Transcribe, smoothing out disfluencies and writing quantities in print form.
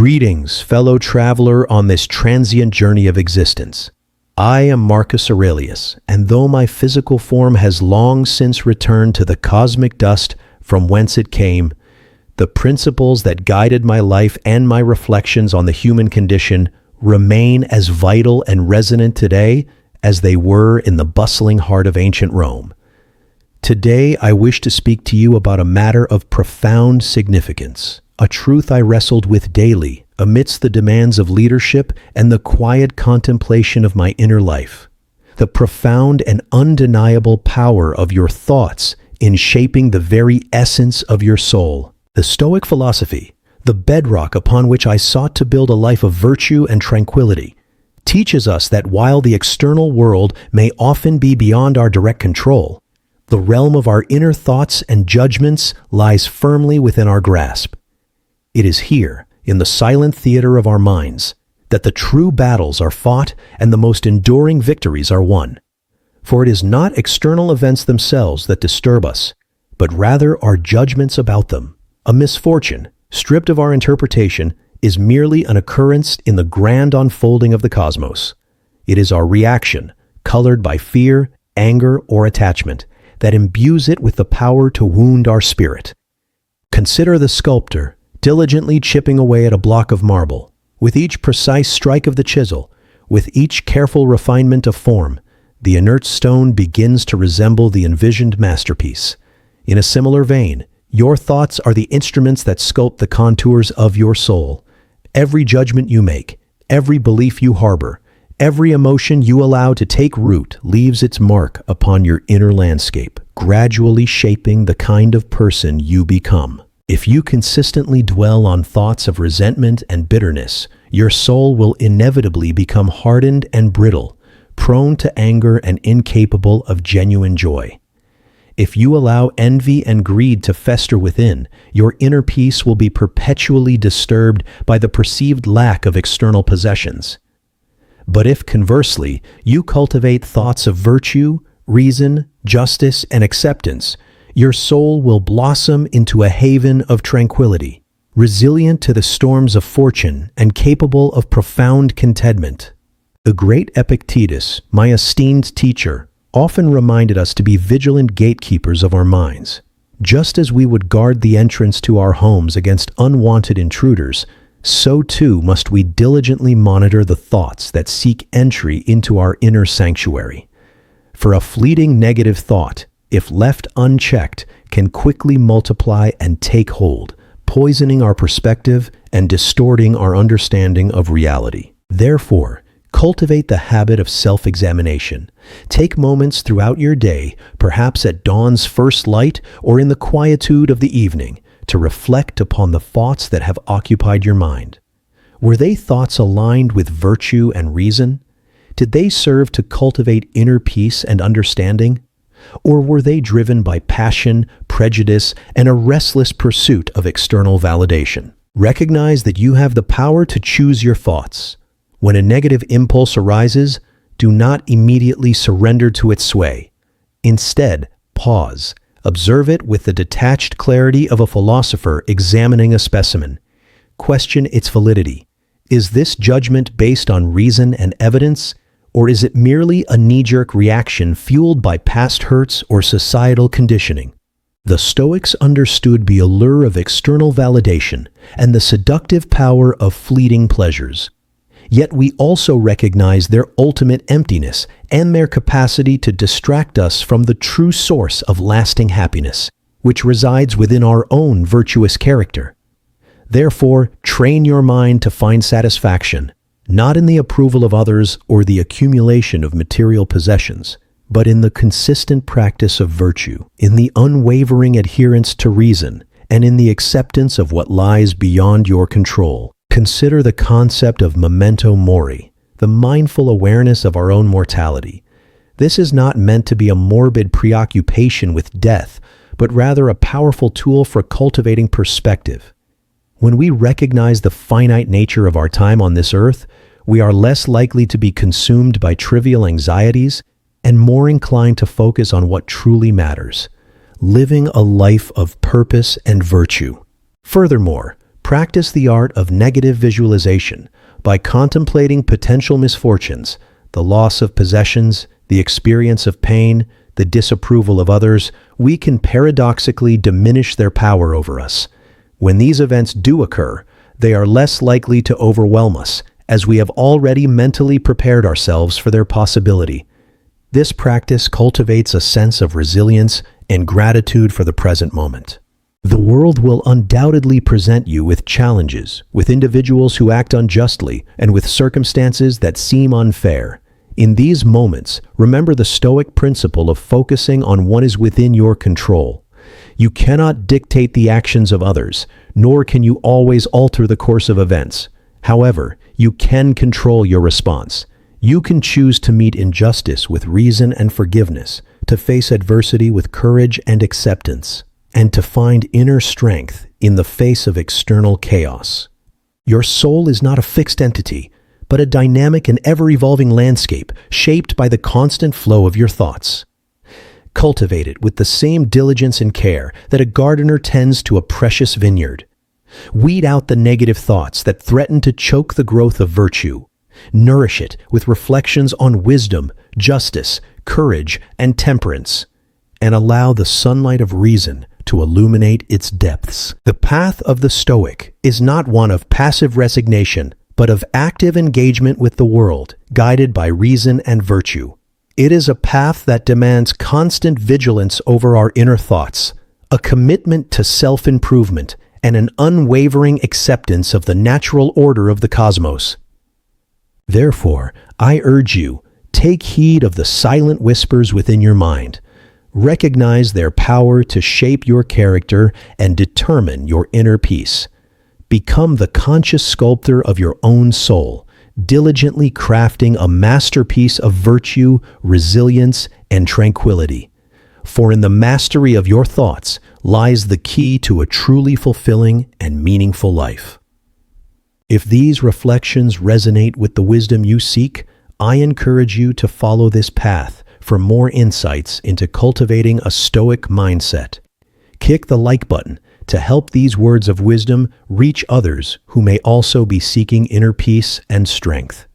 Greetings, fellow traveler on this transient journey of existence. I am Marcus Aurelius, and though my physical form has long since returned to the cosmic dust from whence it came, the principles that guided my life and my reflections on the human condition remain as vital and resonant today as they were in the bustling heart of ancient Rome. Today, I wish to speak to you about a matter of profound significance, a truth I wrestled with daily amidst the demands of leadership and the quiet contemplation of my inner life. The profound and undeniable power of your thoughts in shaping the very essence of your soul. The Stoic philosophy, the bedrock upon which I sought to build a life of virtue and tranquility, teaches us that while the external world may often be beyond our direct control, the realm of our inner thoughts and judgments lies firmly within our grasp. It is here, in the silent theater of our minds, that the true battles are fought and the most enduring victories are won. For it is not external events themselves that disturb us, but rather our judgments about them. A misfortune, stripped of our interpretation, is merely an occurrence in the grand unfolding of the cosmos. It is our reaction, colored by fear, anger, or attachment, that imbues it with the power to wound our spirit. Consider the sculptor diligently chipping away at a block of marble. With each precise strike of the chisel, with each careful refinement of form, the inert stone begins to resemble the envisioned masterpiece. In a similar vein, your thoughts are the instruments that sculpt the contours of your soul. Every judgment you make, every belief you harbor, every emotion you allow to take root leaves its mark upon your inner landscape, gradually shaping the kind of person you become. If you consistently dwell on thoughts of resentment and bitterness, your soul will inevitably become hardened and brittle, prone to anger and incapable of genuine joy. If you allow envy and greed to fester within, your inner peace will be perpetually disturbed by the perceived lack of external possessions. But if, conversely, you cultivate thoughts of virtue, reason, justice, and acceptance, your soul will blossom into a haven of tranquility, resilient to the storms of fortune and capable of profound contentment. The great Epictetus, my esteemed teacher, often reminded us to be vigilant gatekeepers of our minds. Just as we would guard the entrance to our homes against unwanted intruders, so too must we diligently monitor the thoughts that seek entry into our inner sanctuary. For a fleeting negative thought, if left unchecked, can quickly multiply and take hold, poisoning our perspective and distorting our understanding of reality. Therefore, cultivate the habit of self-examination. Take moments throughout your day, perhaps at dawn's first light or in the quietude of the evening, to reflect upon the thoughts that have occupied your mind. Were they thoughts aligned with virtue and reason? Did they serve to cultivate inner peace and understanding? Or were they driven by passion, prejudice, and a restless pursuit of external validation? Recognize that you have the power to choose your thoughts. When a negative impulse arises, do not immediately surrender to its sway. Instead, pause. Observe it with the detached clarity of a philosopher examining a specimen. Question its validity. Is this judgment based on reason and evidence? Or is it merely a knee-jerk reaction fueled by past hurts or societal conditioning? The Stoics understood the allure of external validation and the seductive power of fleeting pleasures. Yet we also recognize their ultimate emptiness and their capacity to distract us from the true source of lasting happiness, which resides within our own virtuous character. Therefore, train your mind to find satisfaction, not in the approval of others or the accumulation of material possessions, but in the consistent practice of virtue, in the unwavering adherence to reason, and in the acceptance of what lies beyond your control. Consider the concept of memento mori, the mindful awareness of our own mortality. This is not meant to be a morbid preoccupation with death, but rather a powerful tool for cultivating perspective. When we recognize the finite nature of our time on this earth, we are less likely to be consumed by trivial anxieties and more inclined to focus on what truly matters, living a life of purpose and virtue. Furthermore, Practice the art of negative visualization by contemplating potential misfortunes, the loss of possessions, the experience of pain, the disapproval of others. We can paradoxically diminish their power over us. When these events do occur, they are less likely to overwhelm us, as we have already mentally prepared ourselves for their possibility. This practice cultivates a sense of resilience and gratitude for the present moment. The world will undoubtedly present you with challenges, with individuals who act unjustly, and with circumstances that seem unfair. In these moments, remember the Stoic principle of focusing on what is within your control. You cannot dictate the actions of others, nor can you always alter the course of events. However, you can control your response. You can choose to meet injustice with reason and forgiveness, to face adversity with courage and acceptance, and to find inner strength in the face of external chaos. Your soul is not a fixed entity, but a dynamic and ever-evolving landscape shaped by the constant flow of your thoughts. Cultivate it with the same diligence and care that a gardener tends to a precious vineyard. Weed out the negative thoughts that threaten to choke the growth of virtue. Nourish it with reflections on wisdom, justice, courage, and temperance, and allow the sunlight of reason to illuminate its depths. The path of the Stoic is not one of passive resignation, but of active engagement with the world, guided by reason and virtue. It is a path that demands constant vigilance over our inner thoughts, a commitment to self-improvement, and an unwavering acceptance of the natural order of the cosmos. Therefore, I urge you, take heed of the silent whispers within your mind. Recognize their power to shape your character and determine your inner peace. Become the conscious sculptor of your own soul, diligently crafting a masterpiece of virtue, resilience, and tranquility. For in the mastery of your thoughts lies the key to a truly fulfilling and meaningful life. If these reflections resonate with the wisdom you seek, I encourage you to follow this path for more insights into cultivating a Stoic mindset. Click the like button to help these words of wisdom reach others who may also be seeking inner peace and strength.